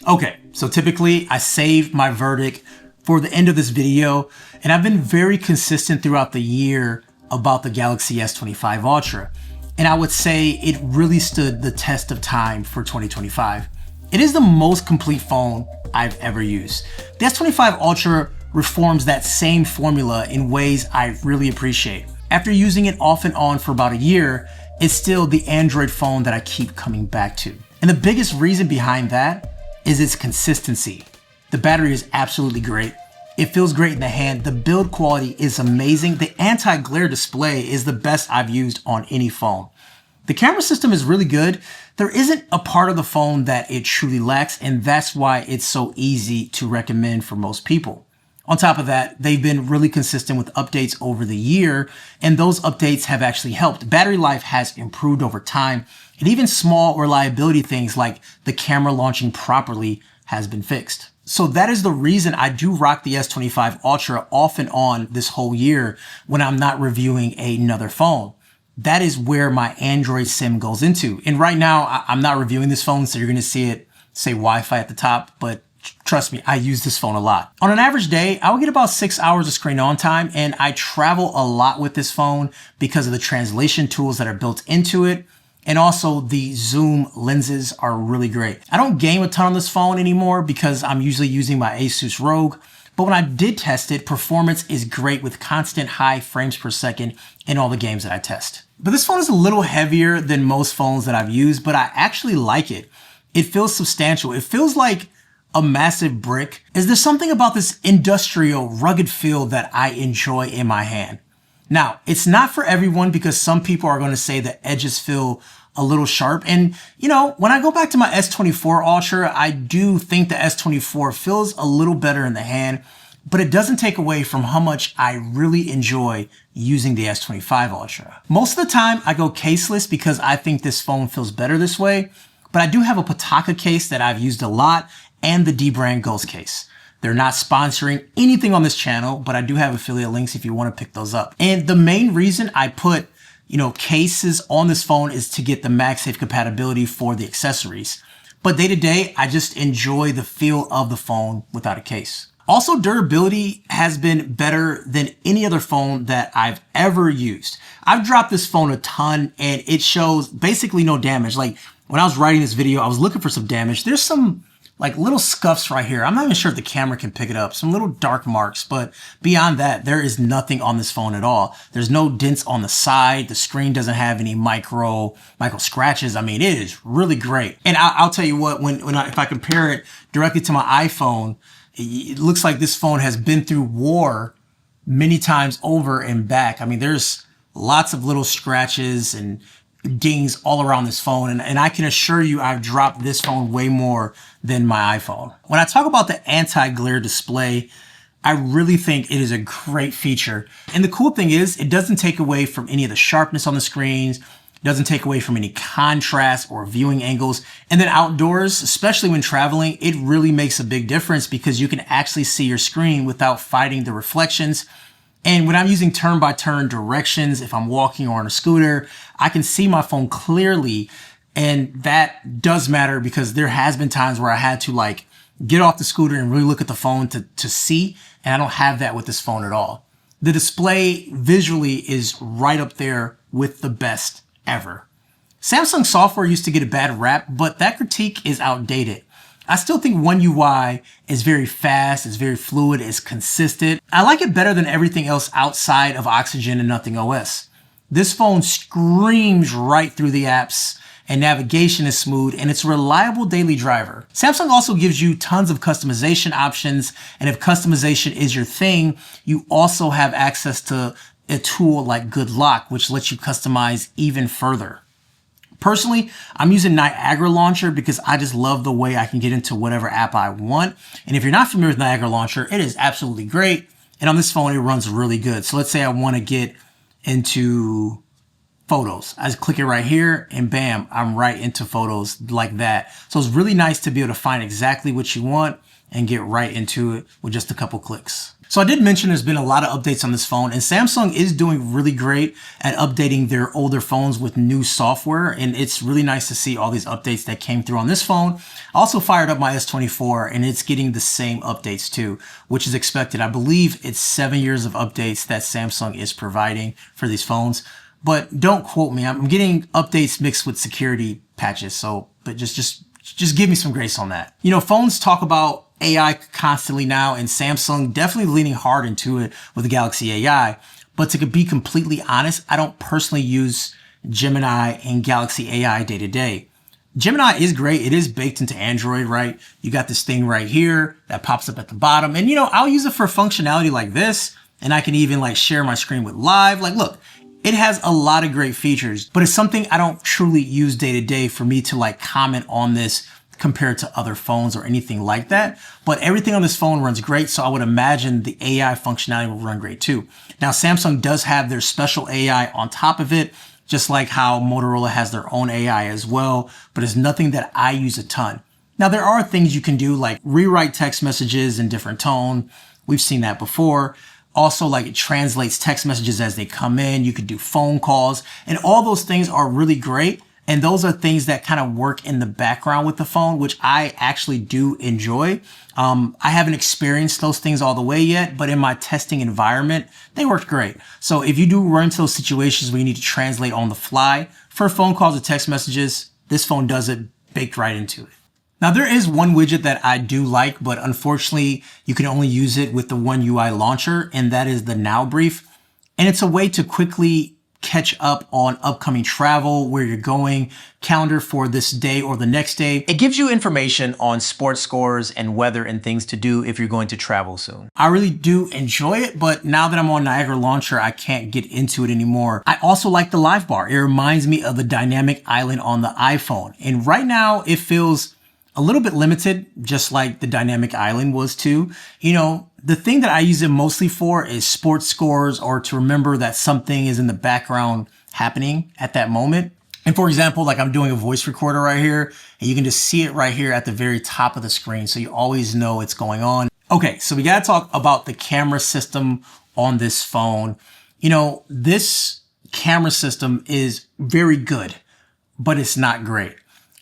Okay, so typically I save my verdict for the end of this video, and I've been very consistent throughout the year about the Galaxy S25 Ultra. And I would say it really stood the test of time for 2025. It is the most complete phone I've ever used. The S25 Ultra reforms that same formula in ways I really appreciate. After using it off and on for about a year, it's still the Android phone that I keep coming back to. And the biggest reason behind that is its consistency. The battery is absolutely great. It feels great in the hand. The build quality is amazing. The anti-glare display is the best I've used on any phone. The camera system is really good. There isn't a part of the phone that it truly lacks, and that's why it's so easy to recommend for most people. On top of that, they've been really consistent with updates over the year, and those updates have actually helped. Battery life has improved over time, and even small reliability things like the camera launching properly has been fixed. So that is the reason I do rock the S25 Ultra off and on this whole year when I'm not reviewing another phone. That is where my Android SIM goes into. And right now, I'm not reviewing this phone, so you're gonna see it say Wi-Fi at the top, but trust me, I use this phone a lot. On an average day, I will get about 6 hours of screen on time, and I travel a lot with this phone because of the translation tools that are built into it. And also the zoom lenses are really great. I don't game a ton on this phone anymore because I'm usually using my Asus ROG. But when I did test it, performance is great with constant high frames per second in all the games that I test. But this phone is a little heavier than most phones that I've used, but I actually like it. It feels substantial. It feels like a massive brick. Is there something about this industrial, rugged feel that I enjoy in my hand? Now, it's not for everyone because some people are going to say the edges feel a little sharp. And, when I go back to my S24 Ultra, I do think the S24 feels a little better in the hand, but it doesn't take away from how much I really enjoy using the S25 Ultra. Most of the time, I go caseless because I think this phone feels better this way, but I do have a Pataka case that I've used a lot and the D-Brand Ghost case. They're not sponsoring anything on this channel, but I do have affiliate links if you want to pick those up. And the main reason I put, cases on this phone is to get the MagSafe compatibility for the accessories. But day to day, I just enjoy the feel of the phone without a case. Also, durability has been better than any other phone that I've ever used. I've dropped this phone a ton and it shows basically no damage. Like when I was writing this video, I was looking for some damage. There's some little scuffs right here. I'm not even sure if the camera can pick it up. Some little dark marks, but beyond that, there is nothing on this phone at all. There's no dents on the side. The screen doesn't have any micro scratches. I mean, it is really great. And I'll tell you what, if I compare it directly to my iPhone, it looks like this phone has been through war many times over and back. I mean, there's lots of little scratches and dings all around this phone. And I can assure you I've dropped this phone way more than my iPhone. When I talk about the anti-glare display, I really think it is a great feature. And the cool thing is it doesn't take away from any of the sharpness on the screens. It doesn't take away from any contrast or viewing angles. And then outdoors, especially when traveling, it really makes a big difference because you can actually see your screen without fighting the reflections. And when I'm using turn-by-turn directions, if I'm walking or on a scooter, I can see my phone clearly. And that does matter because there has been times where I had to get off the scooter and really look at the phone to see. And I don't have that with this phone at all. The display visually is right up there with the best ever. Samsung software used to get a bad rap, but that critique is outdated. I still think One UI is very fast, it's very fluid, it's consistent. I like it better than everything else outside of Oxygen and Nothing OS. This phone screams right through the apps and navigation is smooth and it's a reliable daily driver. Samsung also gives you tons of customization options, and if customization is your thing, you also have access to a tool like Good Lock, which lets you customize even further. Personally, I'm using Niagara Launcher because I just love the way I can get into whatever app I want. And if you're not familiar with Niagara Launcher, it is absolutely great. And on this phone, it runs really good. So let's say I want to get into photos. I just click it right here and bam, I'm right into photos like that. So it's really nice to be able to find exactly what you want and get right into it with just a couple clicks. So I did mention there's been a lot of updates on this phone, and Samsung is doing really great at updating their older phones with new software, and it's really nice to see all these updates that came through on this phone. I also fired up my S24 and it's getting the same updates too, which is expected. I believe it's 7 years of updates that Samsung is providing for these phones, but don't quote me. I'm getting updates mixed with security patches, but just give me some grace on that. You know, phones talk about AI constantly now, and Samsung definitely leaning hard into it with the Galaxy AI. But to be completely honest, I don't personally use Gemini and Galaxy AI day to day. Gemini is great. It is baked into Android, right? You got this thing right here that pops up at the bottom. And, you know, I'll use it for functionality like this. And I can even like share my screen with Live. Like, look, it has a lot of great features, but it's something I don't truly use day to day for me to like comment on this compared to other phones or anything like that. But everything on this phone runs great, so I would imagine the AI functionality will run great too. Now, Samsung does have their special AI on top of it, just like how Motorola has their own AI as well, but it's nothing that I use a ton. Now, there are things you can do like rewrite text messages in different tone. We've seen that before. Also, like it translates text messages as they come in. You could do phone calls, and all those things are really great. And those are things that kind of work in the background with the phone, which I actually do enjoy. I haven't experienced those things all the way yet, but in my testing environment, they worked great. So if you do run into those situations where you need to translate on the fly for phone calls or text messages, this phone does it baked right into it. Now, there is one widget that I do like, but unfortunately, you can only use it with the One UI launcher, and that is the Now Brief. And it's a way to quickly catch up on upcoming travel, where you're going, calendar for this day or the next day. It gives you information on sports scores and weather and things to do if you're going to travel soon. I really do enjoy it, but now that I'm on Niagara Launcher, I can't get into it anymore. I also like the live bar. It reminds me of the dynamic island on the iPhone. And right now it feels a little bit limited, just like the dynamic island was too. You know, the thing that I use it mostly for is sports scores or to remember that something is in the background happening at that moment. And for example, like I'm doing a voice recorder right here, and you can just see it right here at the very top of the screen. So you always know it's going on. Okay, so we got to talk about the camera system on this phone. You know, this camera system is very good, but it's not great.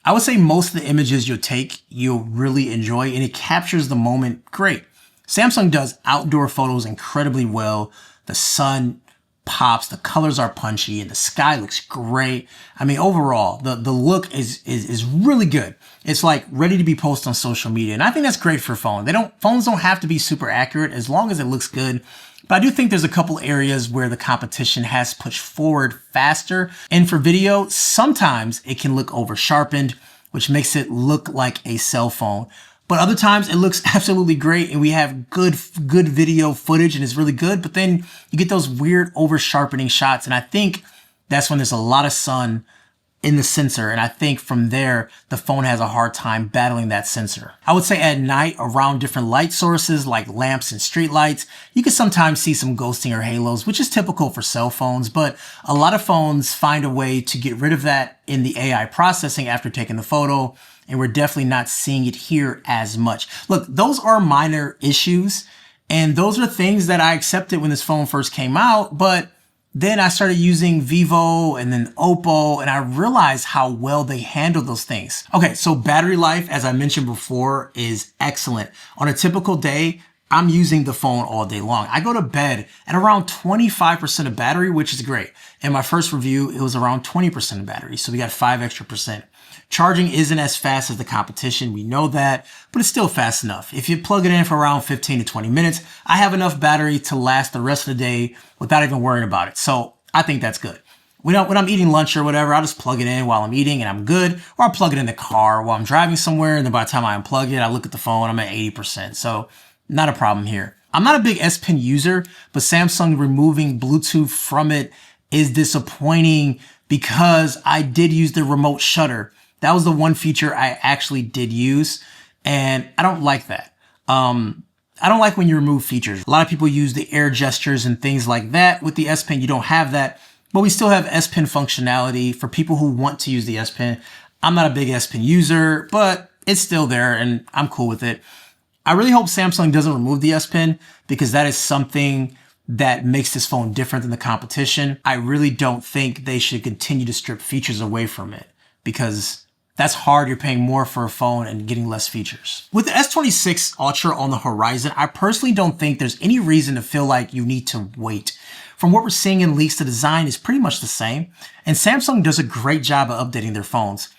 I would say most of the images you'll really enjoy, and it captures the moment great. Samsung does outdoor photos incredibly well. The sun pops, the colors are punchy, and the sky looks great. I mean, overall, the look is really good. It's like ready to be posted on social media, and I think that's great for a phone. Phones don't have to be super accurate as long as it looks good. But I do think there's a couple areas where the competition has pushed forward faster. And for video, sometimes it can look over sharpened, which makes it look like a cell phone. But other times it looks absolutely great and we have good video footage and it's really good. But then you get those weird over sharpening shots. And I think that's when there's a lot of sun in the sensor. And I think from there, the phone has a hard time battling that sensor. I would say at night around different light sources like lamps and street lights, you can sometimes see some ghosting or halos, which is typical for cell phones. But a lot of phones find a way to get rid of that in the AI processing after taking the photo. And we're definitely not seeing it here as much. Look, those are minor issues. And those are things that I accepted when this phone first came out. But then I started using Vivo and then Oppo, and I realized how well they handle those things. Okay, so battery life, as I mentioned before, is excellent. On a typical day, I'm using the phone all day long. I go to bed at around 25% of battery, which is great. In my first review, it was around 20% of battery, so we got 5 extra percent. Charging isn't as fast as the competition, we know that, but it's still fast enough. If you plug it in for around 15 to 20 minutes, I have enough battery to last the rest of the day without even worrying about it. So I think that's good. When I'm eating lunch or whatever, I'll just plug it in while I'm eating and I'm good. Or I'll plug it in the car while I'm driving somewhere, and then by the time I unplug it, I look at the phone, I'm at 80%. So not a problem here. I'm not a big S Pen user, but Samsung removing Bluetooth from it is disappointing because I did use the remote shutter. That was the one feature I actually did use, and I don't like that. I don't like when you remove features. A lot of people use the air gestures and things like that with the S Pen. You don't have that. but we still have S Pen functionality for people who want to use the S Pen. I'm not a big S Pen user, but it's still there and I'm cool with it. I really hope Samsung doesn't remove the S Pen because that is something that makes this phone different than the competition. I really don't think they should continue to strip features away from it because that's hard. You're paying more for a phone and getting less features. With the S26 Ultra on the horizon, I personally don't think there's any reason to feel like you need to wait. From what we're seeing in leaks, the design is pretty much the same, and Samsung does a great job of updating their phones.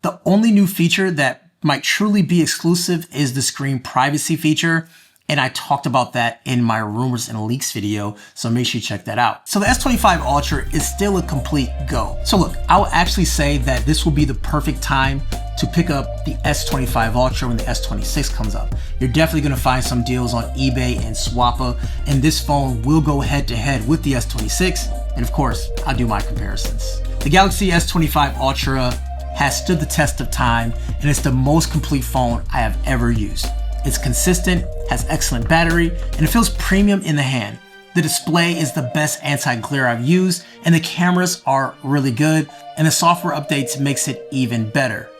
The only new feature that might truly be exclusive is the screen privacy feature, and I talked about that in my rumors and leaks video, so make sure you check that out. So the S25 Ultra is still a complete go. So look, I will actually say that this will be the perfect time to pick up the S25 Ultra when the S26 comes up. You're definitely gonna find some deals on eBay and Swappa, and this phone will go head to head with the S26, and of course, I'll do my comparisons. The Galaxy S25 Ultra has stood the test of time, and it's the most complete phone I have ever used. It's consistent, has excellent battery, and it feels premium in the hand. The display is the best anti-glare I've used, and the cameras are really good, and the software updates makes it even better.